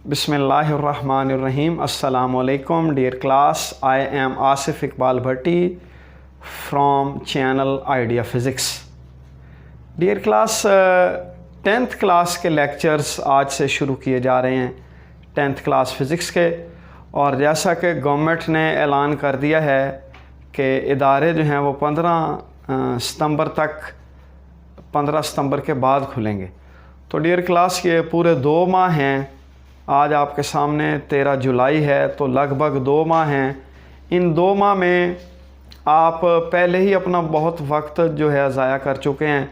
बिस्मिल्लाहिर्रहमानिर्रहीम। अस्सलामुअलैकुम dear class, I am Asif Iqbal Bhatti from channel idea physics. Dear class, 10th class के lectures आज से शुरू किए जा रहे हैं, 10th क्लास फ़िज़िक्स के। और जैसा कि गवर्नमेंट ने ऐलान कर दिया है कि इदारे जो हैं वो 15 सितंबर तक, 15 सितंबर के बाद खुलेंगे। तो डियर क्लास, ये पूरे 2 माह हैं। आज आपके सामने 13 जुलाई है, तो लगभग 2 माह हैं। इन 2 माह में आप पहले ही अपना बहुत वक्त जो है ज़ाया कर चुके हैं,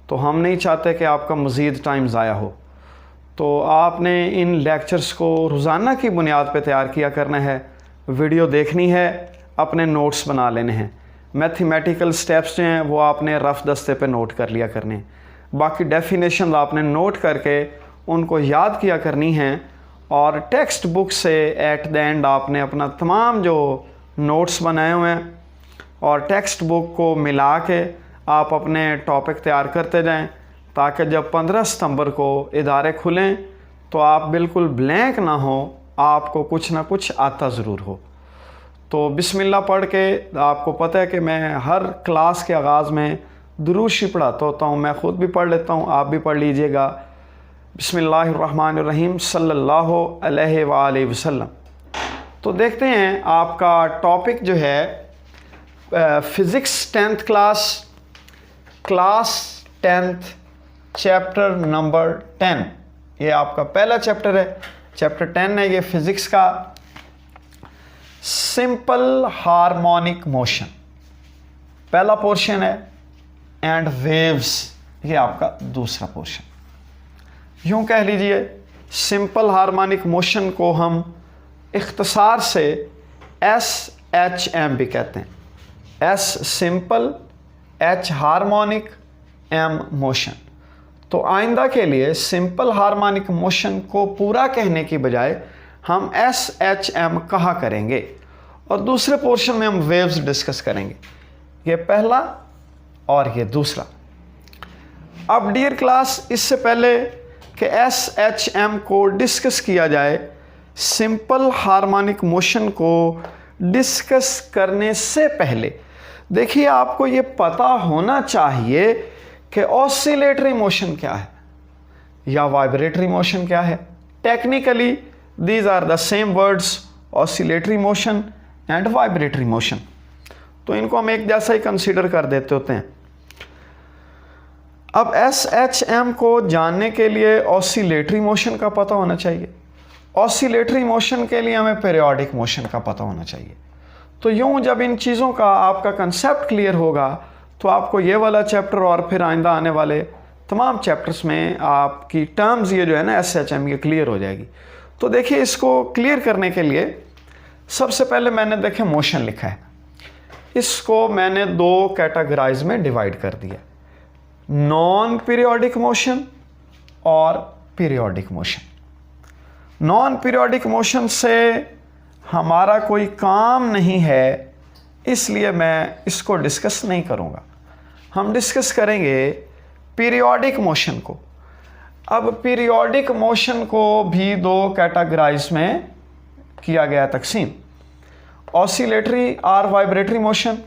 तो हम नहीं चाहते कि आपका मज़ीद टाइम ज़ाया हो। तो आपने इन लेक्चर्स को रोज़ाना की बुनियाद पे तैयार किया करना है, वीडियो देखनी है, अपने नोट्स बना लेने हैं। मैथमेटिकल स्टेप्स जो हैं वो आपने रफ़ दस्ते पे नोट कर लिया करने हैं। बाकी डेफिनेशन आपने नोट करके उनको याद किया करनी है। और टेक्स्ट बुक से एट द एंड आपने अपना तमाम जो नोट्स बनाए हुए हैं और टेक्स्ट बुक को मिला के आप अपने टॉपिक तैयार करते जाएं, ताकि जब 15 सितंबर को इदारे खुलें तो आप बिल्कुल ब्लैंक ना हो, आपको कुछ ना कुछ आता ज़रूर हो। तो बिस्मिल्लाह पढ़ के, आपको पता है कि मैं हर क्लास के आगाज़ में दुरूद शरीफ पढ़ाता होता हूँ, मैं ख़ुद भी पढ़ लेता हूँ, आप भी पढ़ लीजिएगा। बिस्मिल्लाहिर्रहमानिर्रहीम सल्लल्लाहु अलैहि वालेहि वसल्लम। तो देखते हैं आपका टॉपिक जो है physics 10th class 10th chapter number 10। ये आपका पहला चैप्टर है, चैप्टर 10 है ये फ़िज़िक्स का। सिंपल हार्मोनिक मोशन पहला पोर्शन है, एंड वेव्स ये आपका दूसरा पोर्शन। यूँ कह लीजिए, सिंपल हार्मोनिक मोशन को हम इख्तिसार से SHM भी कहते हैं। S simple, H harmonic, M motion. तो आइंदा के लिए सिंपल हार्मोनिक मोशन को पूरा कहने की बजाय हम SHM कहा करेंगे, और दूसरे पोर्शन में हम वेव्स डिस्कस करेंगे। ये पहला और ये दूसरा। अब डियर क्लास, इससे पहले कि SHM को डिस्कस किया जाए, सिंपल हार्मोनिक मोशन को डिस्कस करने से पहले देखिए, आपको ये पता होना चाहिए कि ऑसिलेटरी मोशन क्या है या वाइब्रेटरी मोशन क्या है। Technically these are the same words, oscillatory motion and vibratory motion. तो इनको हम एक जैसा ही कंसीडर कर देते होते हैं। अब SHM को जानने के लिए ऑसिलेटरी मोशन का पता होना चाहिए, ऑसिलेटरी मोशन के लिए हमें पीरियोडिक मोशन का पता होना चाहिए। तो यूँ जब इन चीज़ों का आपका कंसेप्ट क्लियर होगा, तो आपको ये वाला चैप्टर और फिर आइंदा आने वाले तमाम चैप्टर्स में आपकी टर्म्स ये जो है ना SHM ये क्लियर हो जाएगी। तो देखिए, इसको क्लियर करने के लिए सबसे पहले मैंने देखे मोशन लिखा है, इसको मैंने 2 कैटेगराइज में डिवाइड कर दिया, नॉन पीरियोडिक मोशन और periodic motion. Non periodic motion से हमारा कोई काम नहीं है, इसलिए मैं इसको डिस्कस नहीं करूँगा। हम डिस्कस करेंगे पीरियोडिक मोशन को। अब पीरियोडिक मोशन को भी 2 कैटेगराइज में किया गया तकसीम, ऑसिलेटरी और वाइब्रेटरी मोशन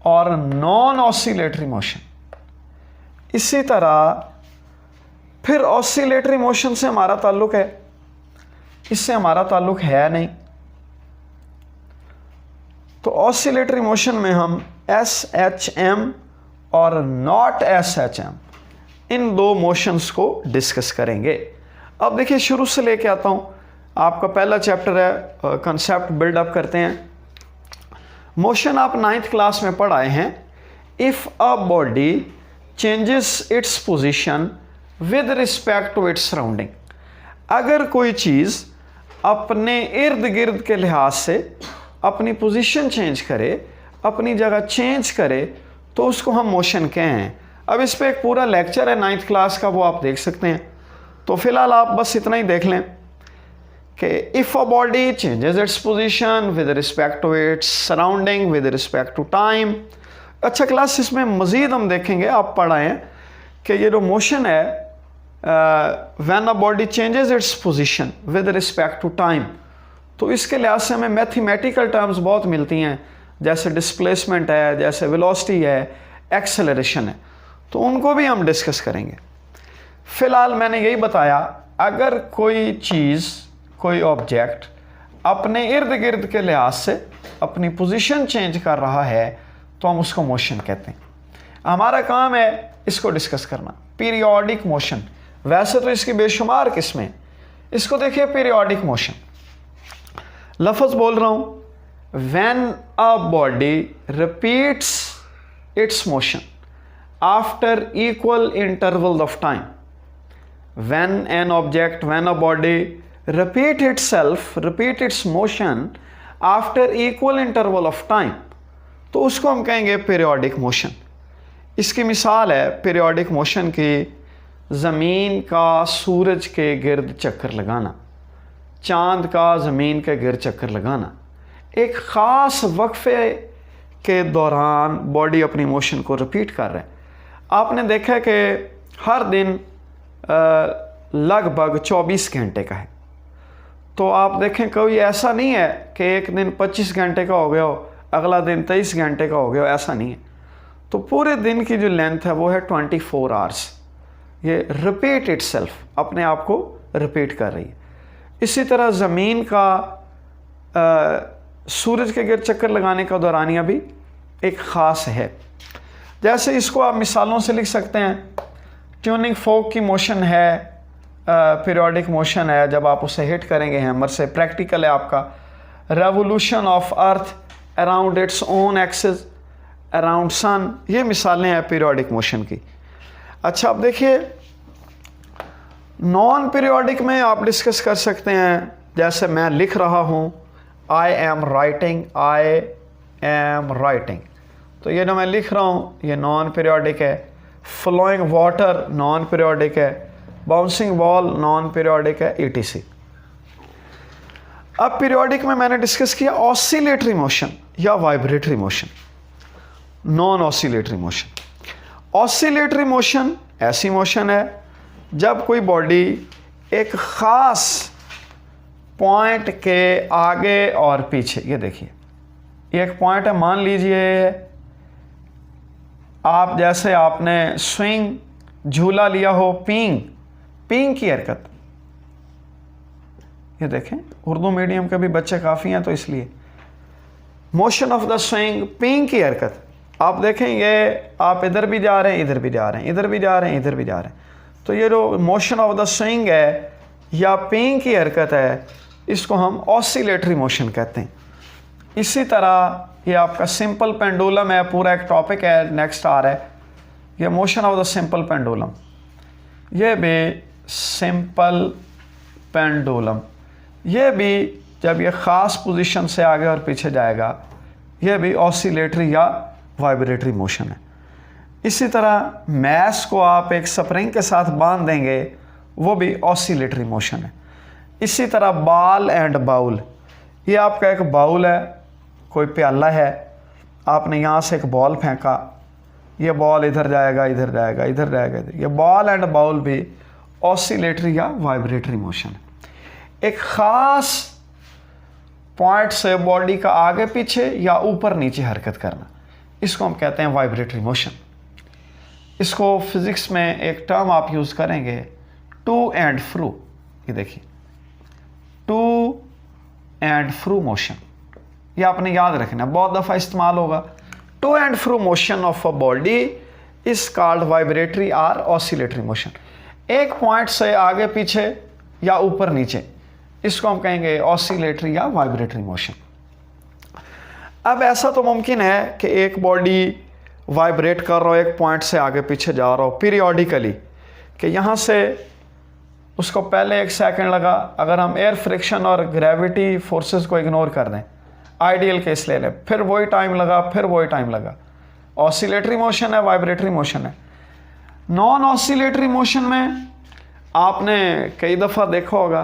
और नॉन ऑसिलेटरी मोशन। इसी तरह फिर ऑसिलेटरी मोशन से हमारा ताल्लुक है, इससे हमारा ताल्लुक है नहीं। तो ऑसिलेटरी मोशन में हम SHM और नॉट SHM इन 2 मोशंस को डिस्कस करेंगे। अब देखिए, शुरू से लेके आता हूँ। आपका पहला चैप्टर है, कंसेप्ट बिल्डअप करते हैं। मोशन आप 9th क्लास में पढ़ आए हैं। If a body changes its position with respect to its surrounding, अगर कोई चीज़ अपने इर्द गिर्द के लिहाज से अपनी पोजीशन चेंज करे, अपनी जगह चेंज करे, तो उसको हम मोशन कहें। अब इस पर एक पूरा लेक्चर है 9th क्लास का, वो आप देख सकते हैं। तो फिलहाल आप बस इतना ही देख लें कि if a body changes its position with respect to its surrounding with respect to time. अच्छा क्लास, इसमें मज़ीद हम देखेंगे, आप पढ़ाएँ कि ये जो मोशन है when a body changes its position with respect to time, तो इसके लिहाज से हमें मैथमेटिकल टर्म्स बहुत मिलती हैं, जैसे डिस्प्लेसमेंट है, जैसे वेलोसिटी है, एक्सेलरेशन है, तो उनको भी हम डिस्कस करेंगे। फ़िलहाल मैंने यही बताया, अगर कोई चीज़, कोई ऑब्जेक्ट अपने इर्द गिर्द के लिहाज से अपनी पोजीशन चेंज कर रहा है तो हम उसको मोशन कहते हैं। हमारा काम है इसको डिस्कस करना। पीरियोडिक मोशन, वैसे तो इसकी बेशुमार किस्में, इसको देखिए पीरियोडिक मोशन, लफ्ज़ बोल रहा हूँ, when a body repeats it's motion after equal interval of time, when an object, when a body repeat its motion after equal interval of time, तो उसको हम कहेंगे पीरियोडिक मोशन। इसकी मिसाल है पीरियोडिक मोशन की, ज़मीन का सूरज के गिर्द चक्कर लगाना, चांद का ज़मीन के गिर्द चक्कर लगाना, एक ख़ास वक्फे के दौरान बॉडी अपनी मोशन को रिपीट कर रहा है। आपने देखा है कि हर दिन लगभग 24 घंटे का है, तो आप देखें कोई ऐसा नहीं है कि एक दिन 25 घंटे का हो गया हो, अगला दिन 23 घंटे का हो गया हो, ऐसा नहीं है। तो पूरे दिन की जो लेंथ है वो है 24 आवर्स। ये रिपीट इटसेल्फ, अपने आप को रिपीट कर रही है। इसी तरह ज़मीन का सूरज के गिर्द चक्कर लगाने का दौरानिया भी एक ख़ास है। जैसे इसको आप मिसालों से लिख सकते हैं, ट्यूनिंग फोक की मोशन है, पीरियोडिक मोशन है, जब आप उसे हिट करेंगे हैमर से, प्रैक्टिकल है आपका। Revolution of earth around its own axis around sun, ये मिसालें हैं पीरियोडिक मोशन की। अच्छा, अब देखिए नॉन पीरियोडिक में आप डिस्कस कर सकते हैं, जैसे मैं लिख रहा हूँ, आई एम राइटिंग, तो ये जो मैं लिख रहा हूँ ये नॉन पीरियोडिक है। फ्लोइंग वाटर नॉन पीरियोडिक है, बाउंसिंग बॉल नॉन पीरियोडिक है, etc। अब पीरियोडिक में मैंने डिस्कस किया ऑसिलेटरी मोशन या vibratory motion, non oscillatory motion. Oscillatory motion ऐसी मोशन है जब कोई बॉडी एक ख़ास पॉइंट के आगे और पीछे, ये देखिए ये एक पॉइंट है, मान लीजिए आप जैसे आपने स्विंग झूला लिया हो, पींग की हरकत, ये देखें उर्दू मीडियम के भी बच्चे काफ़ी हैं तो इसलिए motion of the swing, peeing की हरकत। आप देखें ये आप इधर भी जा रहे हैं, इधर भी जा रहे हैं, इधर भी जा रहे हैं, इधर भी जा रहे हैं, तो ये जो मोशन ऑफ द स्विंग है या पींग की हरकत है, इसको हम ऑसिलेटरी मोशन कहते हैं। इसी तरह ये आपका सिंपल पेंडुलम है, पूरा एक टॉपिक है, नेक्स्ट आ रहा है, ये motion of the simple pendulum, ये भी सिंपल पेंडुलम, ये भी जब ये ख़ास पोजीशन से आगे और पीछे जाएगा, ये भी ऑसिलेटरी या वाइब्रेटरी मोशन है। इसी तरह मैस को आप एक स्प्रिंग के साथ बांध देंगे, वो भी ऑसिलेटरी मोशन है। इसी तरह बॉल एंड बाउल, ये आपका एक बाउल है, कोई प्याला है, आपने यहाँ से एक बॉल फेंका, ये बॉल इधर जाएगा, इधर जाएगा, इधर जाएगा, इधर, ये बॉल एंड बाउल भी ऑसिलेटरी या वाइब्रेटरी मोशन है। एक ख़ास पॉइंट से बॉडी का आगे पीछे या ऊपर नीचे हरकत करना, इसको हम कहते हैं वाइब्रेटरी मोशन। इसको फिज़िक्स में एक टर्म आप यूज़ करेंगे, टू एंड फ्रू, ये देखिए टू एंड फ्रू मोशन, ये आपने याद रखना, बहुत दफ़ा इस्तेमाल होगा। To and fro motion of a body is called vibratory और ऑसिलेटरी मोशन। एक पॉइंट से आगे पीछे या ऊपर नीचे, इसको हम कहेंगे ऑसिलेटरी या वाइब्रेटरी मोशन। अब ऐसा तो मुमकिन है कि एक बॉडी वाइब्रेट कर रहा हो, एक पॉइंट से आगे पीछे जा रहा हो पीरियोडिकली, कि यहाँ से उसको पहले 1 सेकंड लगा, अगर हम एयर फ्रिक्शन और ग्रेविटी फोर्सेस को इग्नोर कर दें, आइडियल केस ले लें, फिर वही टाइम लगा, फिर वही टाइम लगा, ऑसिलेटरी मोशन है, वाइब्रेटरी मोशन है। नॉन ऑसिलेटरी मोशन में आपने कई दफ़ा देखा होगा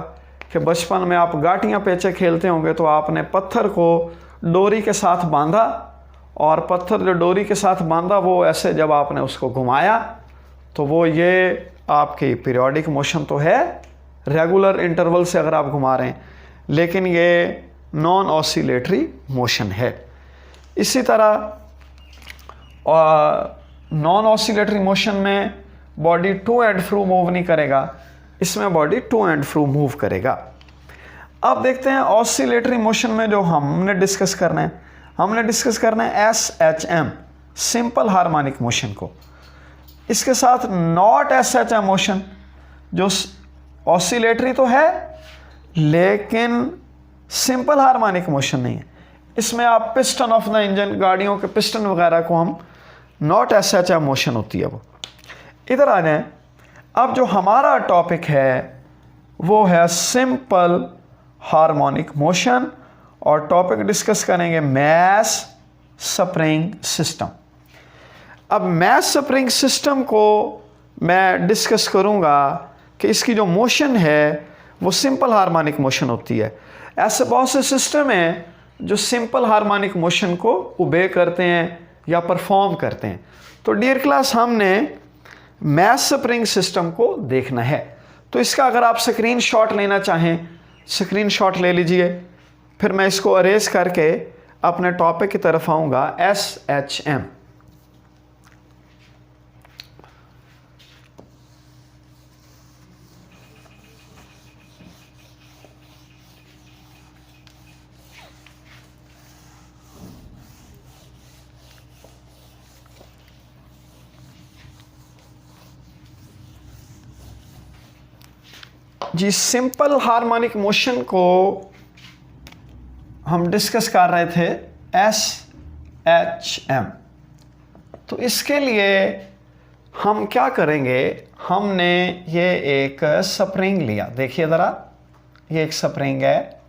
कि बचपन में आप गाटियाँ पेचे खेलते होंगे, तो आपने पत्थर को डोरी के साथ बांधा, और पत्थर जो डोरी के साथ बांधा वो ऐसे जब आपने उसको घुमाया तो वो ये आपकी पीरियोडिक मोशन तो है, रेगुलर इंटरवल से अगर आप घुमा रहे हैं, लेकिन ये नॉन ऑसिलेटरी मोशन है। इसी तरह नॉन ऑसिलेटरी मोशन में body to and fro move नहीं करेगा, इसमें body to and fro move करेगा। अब देखते हैं ऑसिलेटरी मोशन में जो हमने डिस्कस करना है, SHM सिंपल हार्मोनिक मोशन को। इसके साथ नॉट SHM मोशन जो ऑसिलेटरी तो है लेकिन सिंपल हार्मोनिक मोशन नहीं है। इसमें आप पिस्टन ऑफ द इंजन, गाड़ियों के पिस्टन वगैरह को हम नॉट SHM मोशन होती है वो। इधर आ जाए, अब जो हमारा टॉपिक है वो है सिंपल हार्मोनिक मोशन और टॉपिक डिस्कस करेंगे मैस स्प्रिंग सिस्टम। अब मैस स्प्रिंग सिस्टम को मैं डिस्कस करूंगा कि इसकी जो मोशन है वो सिंपल हार्मोनिक मोशन होती है। ऐसे बहुत से सिस्टम हैं जो सिंपल हार्मोनिक मोशन को ओबे करते हैं या परफॉर्म करते हैं। तो डियर क्लास, हमने मैस स्प्रिंग सिस्टम को देखना है। तो इसका अगर आप स्क्रीनशॉट लेना चाहें, स्क्रीनशॉट ले लीजिए, फिर मैं इसको अरेज करके अपने टॉपिक की तरफ आऊँगा, SHM। जी, सिंपल हार्मोनिक मोशन को हम डिस्कस कर रहे थे SHM। तो इसके लिए हम क्या करेंगे, हमने ये एक स्प्रिंग लिया, देखिए ज़रा, ये एक स्प्रिंग है,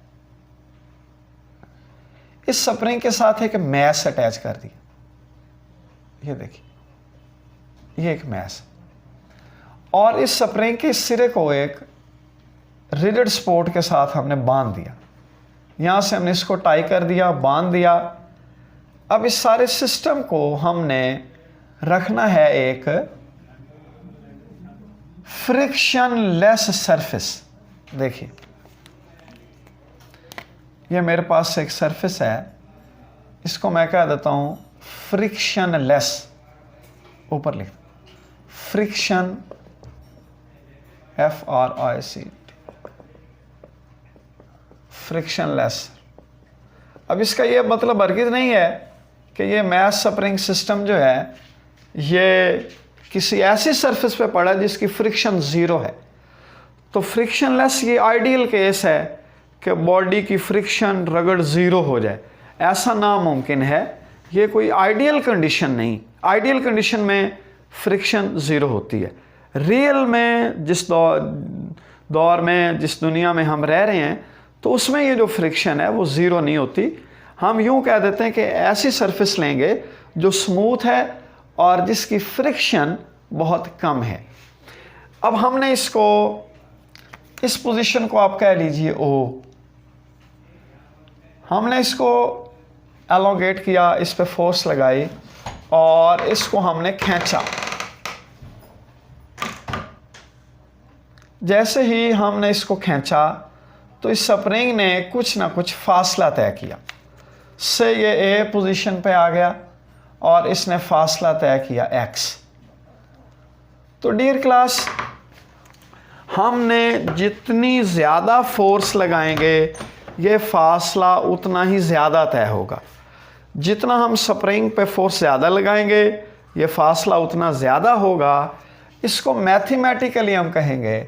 इस स्प्रिंग के साथ एक मैस अटैच कर दिया, ये देखिए, ये एक मैस, और इस स्प्रिंग के सिरे को एक रिजिड सपोर्ट के साथ हमने बांध दिया। यहां से हमने इसको टाई कर दिया, बांध दिया। अब इस सारे सिस्टम को हमने रखना है एक फ्रिक्शनलेस सरफेस। देखिए, ये मेरे पास एक सरफेस है, इसको मैं कह देता हूं फ्रिक्शनलेस, ऊपर लिख, फ्रिक्शन, FRIC, फ्रिक्शनलेस। अब इसका ये मतलब हरगिज़ नहीं है कि ये मैस स्प्रिंग सिस्टम जो है ये किसी ऐसी सरफेस पे पड़ा है जिसकी फ्रिक्शन ज़ीरो है। तो फ्रिक्शनलेस ये आइडियल केस है कि बॉडी की फ्रिक्शन रगड़ ज़ीरो हो जाए, ऐसा नामुमकिन है, ये कोई आइडियल कंडीशन नहीं। आइडियल कंडीशन में फ्रिक्शन ज़ीरो होती है। रियल में जिस दौर में, जिस दुनिया में हम रह रहे हैं, तो उसमें ये जो फ्रिक्शन है वो ज़ीरो नहीं होती। हम यूं कह देते हैं कि ऐसी सरफेस लेंगे जो स्मूथ है और जिसकी फ्रिक्शन बहुत कम है। अब हमने इसको, इस पोजीशन को आप कह लीजिए O, हमने इसको एलोंगेट किया, इस पे फोर्स लगाई और इसको हमने खींचा। जैसे ही हमने इसको खींचा तो इस स्प्रिंग ने कुछ ना कुछ फासला तय किया, से ये A पोजीशन पे आ गया और इसने फासला तय किया X। तो डियर क्लास, हमने जितनी ज़्यादा फोर्स लगाएंगे ये फासला उतना ही ज़्यादा तय होगा। जितना हम स्प्रिंग पे फोर्स ज़्यादा लगाएंगे ये फासला उतना ज़्यादा होगा। इसको मैथमेटिकली हम कहेंगे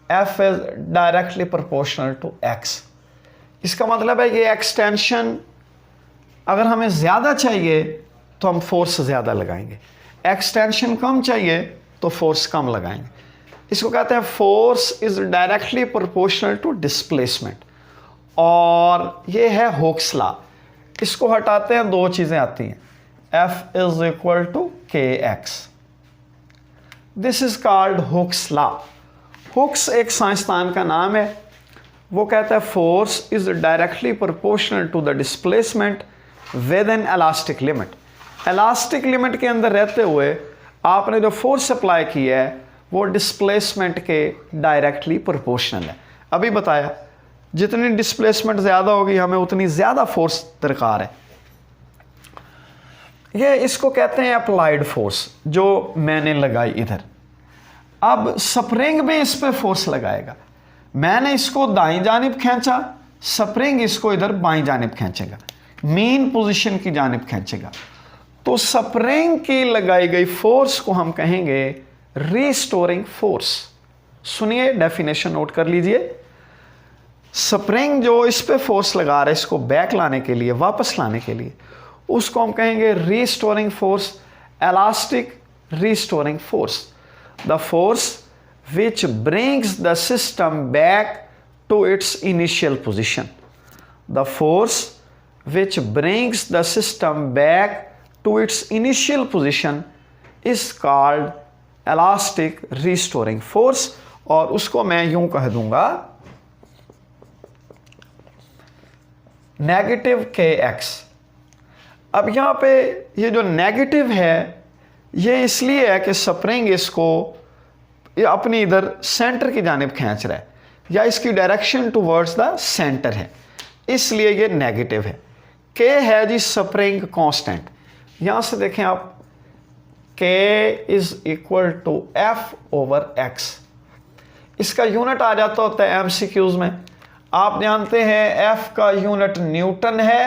F is directly proportional to X। इसका मतलब है ये एक्सटेंशन अगर हमें ज़्यादा चाहिए तो हम फोर्स ज़्यादा लगाएंगे, एक्सटेंशन कम चाहिए तो फोर्स कम लगाएंगे। इसको कहते हैं force is directly proportional to displacement, और ये है हुक्स लॉ। इसको हटाते हैं, दो चीज़ें आती हैं, F is equal to KX। This is called Hooke's law. Hooke's एक साइंसदान का नाम है, वो कहता है force is directly proportional to the displacement with an elastic limit. Elastic limit के अंदर रहते हुए आपने जो फोर्स अप्लाई की है वो डिस्प्लेसमेंट के डायरेक्टली प्रोपोर्शनल है। अभी बताया जितनी डिस्प्लेसमेंट ज़्यादा होगी हमें उतनी ज़्यादा फोर्स दरकार है। ये इसको कहते हैं अप्लाइड फोर्स, जो मैंने लगाई इधर। अब स्प्रिंग भी इस पे फोर्स लगाएगा। मैंने इसको दाईं जानिब खींचा, स्प्रिंग इसको इधर बाईं जानिब खींचेगा, मीन पोजीशन की जानिब खींचेगा। तो स्प्रिंग की लगाई गई फोर्स को हम कहेंगे रीस्टोरिंग फोर्स। सुनिए, डेफिनेशन नोट कर लीजिए। स्प्रिंग जो इस पे फोर्स लगा रहा है इसको बैक लाने के लिए, वापस लाने के लिए, उसको हम कहेंगे restoring force, elastic restoring force. The force which brings the system back to its initial position. The force which brings the system back to its initial position is called elastic restoring force, और उसको मैं यूं कह दूंगा negative kx। अब यहां पे ये जो नेगेटिव है ये इसलिए है कि स्प्रिंग इसको ये अपनी इधर सेंटर की जानिब खींच रहा है, या इसकी डायरेक्शन टुवर्ड्स द सेंटर है, इसलिए ये नेगेटिव है। के है जी स्प्रिंग कांस्टेंट। यहां से देखें आप, K is equal to F over X. इसका यूनिट आ जाता होता है एमसीक्यूज में। आप जानते हैं एफ का यूनिट न्यूटन है,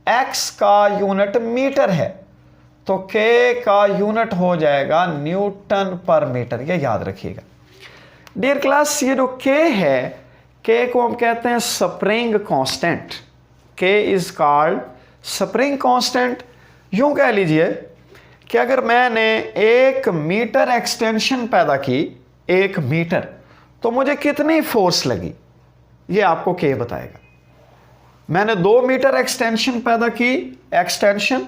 एक्स का यूनिट मीटर है, तो K का यूनिट हो जाएगा न्यूटन पर मीटर, ये याद रखिएगा। डियर क्लास, ये जो K है, K को हम कहते हैं spring constant. K is called spring constant. यूं कह लीजिए कि अगर मैंने 1 मीटर एक्सटेंशन पैदा की, 1 मीटर, तो मुझे कितनी फोर्स लगी, ये आपको K बताएगा। मैंने 2 मीटर एक्सटेंशन पैदा की, एक्सटेंशन,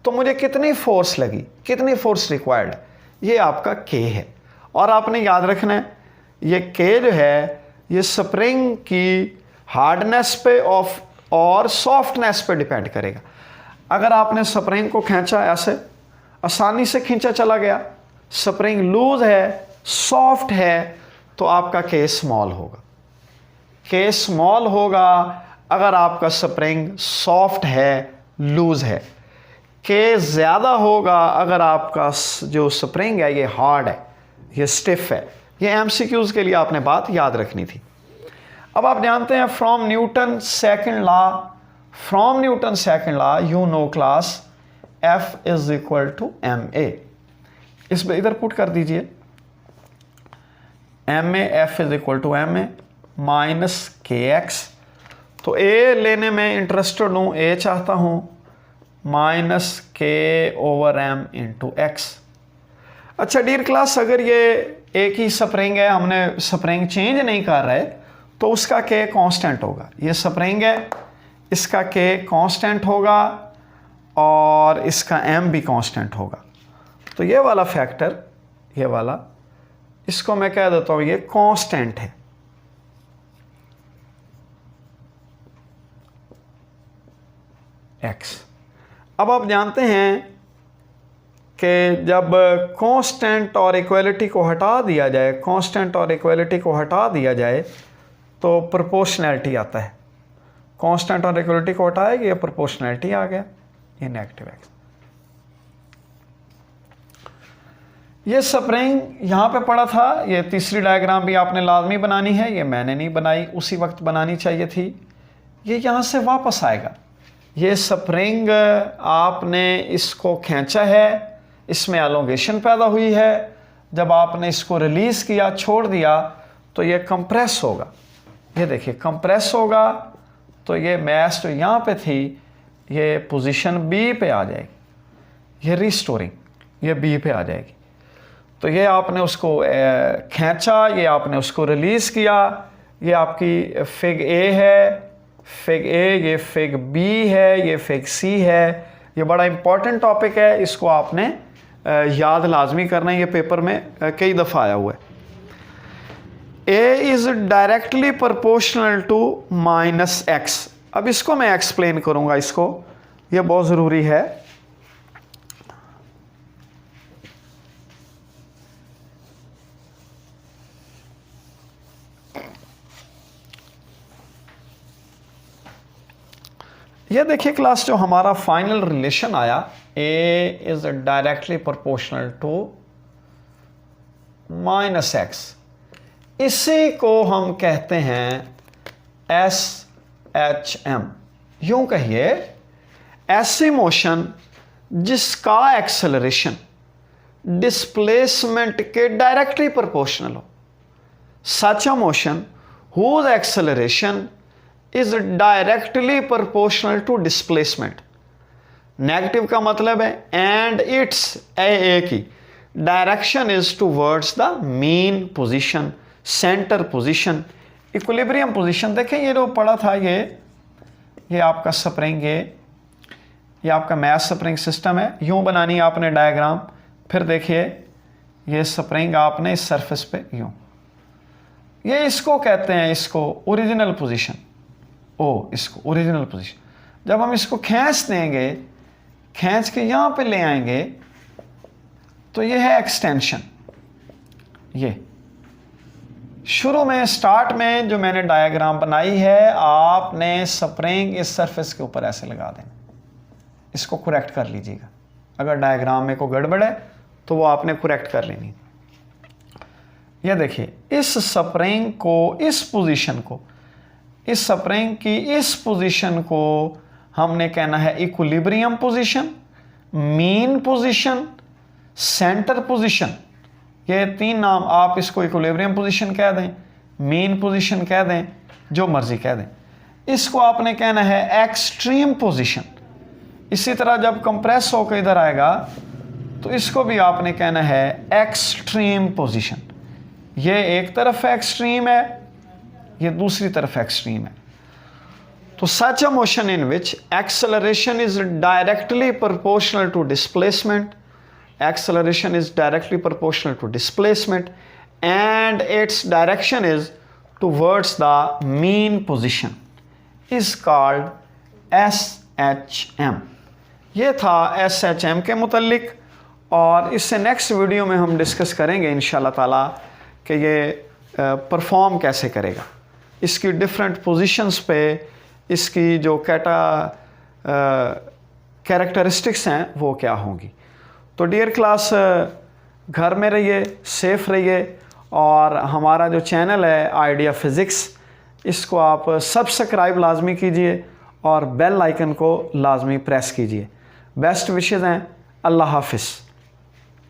तो मुझे कितनी फोर्स लगी, कितनी फोर्स रिक्वायर्ड, ये आपका K है। और आपने याद रखना है ये K जो है ये स्प्रिंग की हार्डनेस पे और सॉफ्टनेस पे डिपेंड करेगा। अगर आपने स्प्रिंग को खींचा, ऐसे आसानी से खींचा चला गया, स्प्रिंग लूज है, सॉफ्ट है, तो आपका K स्मॉल होगा। K स्मॉल होगा अगर आपका स्प्रिंग सॉफ्ट है, लूज है। K ज़्यादा होगा अगर आपका जो स्प्रिंग है ये हार्ड है, ये स्टिफ है। ये एमसीक्यूज के लिए आपने बात याद रखनी थी। अब आप जानते हैं from Newton second law you know class F is equal to ma। इस पर इधर पुट कर दीजिए, ma, F is equal to ma minus kx। तो A लेने में इंटरेस्टेड हूँ, A चाहता हूँ, minus K over M into x. अच्छा डियर क्लास, अगर ये एक ही स्प्रिंग है, हमने स्प्रिंग चेंज नहीं कर रहे, तो उसका K कांस्टेंट होगा। ये स्प्रिंग है, इसका K कांस्टेंट होगा और इसका M भी कांस्टेंट होगा। तो ये वाला फैक्टर, ये वाला, इसको मैं कह देता हूँ ये कांस्टेंट है। X। अब आप जानते हैं कि जब कांस्टेंट और इक्वलिटी को हटा दिया जाए, तो प्रोपोर्शनैलिटी आता है। कांस्टेंट और इक्वलिटी को हटाएगी, ये प्रोपोर्शनैलिटी आ गया, ये नेगेटिव एक्स। ये स्प्रिंग यहाँ पे पड़ा था, ये तीसरी डायग्राम भी आपने लाजमी बनानी है, ये मैंने नहीं बनाई, उसी वक्त बनानी चाहिए थी। ये यहाँ से वापस आएगा। ये स्प्रिंग आपने इसको खींचा है, इसमें एलोंगेशन पैदा हुई है। जब आपने इसको रिलीज़ किया, छोड़ दिया, तो ये कंप्रेस होगा। ये देखिए कंप्रेस होगा, तो ये मैस जो यहाँ पे थी ये पोजीशन बी पे आ जाएगी। ये रिस्टोरिंग, ये बी पे आ जाएगी। तो ये आपने उसको खींचा, ये आपने उसको रिलीज़ किया। ये आपकी फिग ए है, फिग ए, ये फिग बी है, ये फिग सी है। ये बड़ा इंपॉर्टेंट टॉपिक है, इसको आपने याद लाजमी करना है, ये पेपर में कई दफ़ा आया हुआ है। A is directly proportional to minus X. अब इसको मैं एक्सप्लेन करूँगा, इसको, ये बहुत ज़रूरी है। ये देखिए क्लास, जो हमारा फाइनल रिलेशन आया, a is directly proportional to minus x, इसी को हम कहते हैं एस एच एम। यूं कहिए, ऐसी मोशन जिसका एक्सेलरेशन डिस्प्लेसमेंट के डायरेक्टली प्रोपोर्शनल हो। Such a motion whose acceleration is directly proportional to displacement। Negative का मतलब है एंड इट्स ए की direction is towards the mean position, centre position, equilibrium position. देखें ये जो पढ़ा था, ये आपका स्प्रिंग, ये आपका मैथ स्प्रिंग सिस्टम है। यूं बनानी है आपने डायग्राम, फिर देखिए ये स्प्रिंग आपने इस सरफेस पे यूं, ये इसको कहते हैं, इसको ओरिजिनल पोजीशन, इसको ओरिजिनल पोजीशन। जब हम इसको खींच देंगे, खींच के यहाँ पे ले आएंगे, तो ये है एक्सटेंशन। ये शुरू में स्टार्ट में जो मैंने डायग्राम बनाई है, आपने स्प्रिंग इस सरफेस के ऊपर ऐसे लगा देना। इसको करेक्ट कर लीजिएगा, अगर डायग्राम में कोई गड़बड़ है तो वो आपने करेक्ट कर लेनी। ये देखिए, इस स्प्रिंग को, इस पोजीशन को, इस स्प्रिंग की इस पोजीशन को हमने कहना है equilibrium position, mean position, centre position. ये तीन नाम, आप इसको इक्विलिब्रियम पोजीशन कह दें, मीन पोजीशन कह दें, जो मर्जी कह दें। इसको आपने कहना है एक्सट्रीम पोजीशन। इसी तरह जब कंप्रेस होकर इधर आएगा तो इसको भी आपने कहना है एक्सट्रीम पोजीशन। ये एक तरफ एक्सट्रीम है, ये दूसरी तरफ एक्सट्रीम है। तो such a motion in which acceleration is directly proportional to displacement, acceleration is directly proportional to displacement and its direction is towards the mean position is called SHM। ये था SHM के मुतल्लिक, और इससे नेक्स्ट वीडियो में हम discuss करेंगे इंशाल्लाह ताला कि ये परफॉर्म कैसे करेगा, इसकी डिफरेंट पोजीशंस पे इसकी जो कैरेक्टरिस्टिक्स हैं वो क्या होंगी। तो डियर क्लास, घर में रहिए, सेफ रहिए, और हमारा जो चैनल है आइडिया फ़िज़िक्स, इसको आप सब्सक्राइब लाजमी कीजिए और बेल आइकन को लाजमी प्रेस कीजिए। बेस्ट विशेज़ हैं। अल्लाह हाफ़िज़।